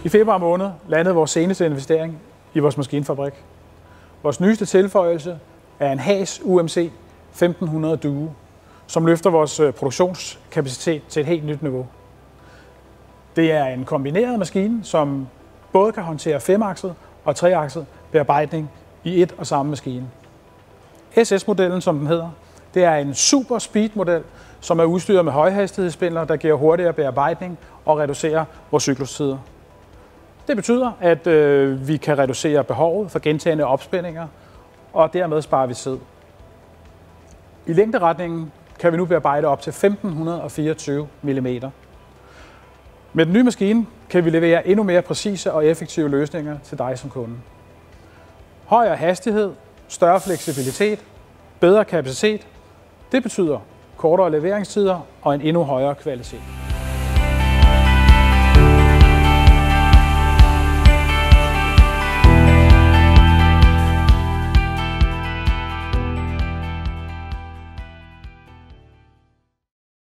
I februar måned landede vores seneste investering i vores maskinfabrik. Vores nyeste tilføjelse er en Haas UMC 1500 Duo, som løfter vores produktionskapacitet til et helt nyt niveau. Det er en kombineret maskine, som både kan håndtere 5-akset og 3-akset bearbejdning i et og samme maskine. SS-modellen, som den hedder, det er en super speed-model, som er udstyret med højhastighedsspindler, der giver hurtigere bearbejdning og reducerer vores cyklustider. Det betyder, at vi kan reducere behovet for gentagne opspændinger, og dermed sparer vi tid. I længderetningen kan vi nu bearbejde op til 1524 mm. Med den nye maskine kan vi levere endnu mere præcise og effektive løsninger til dig som kunde. Højere hastighed, større fleksibilitet, bedre kapacitet, det betyder kortere leveringstider og en endnu højere kvalitet.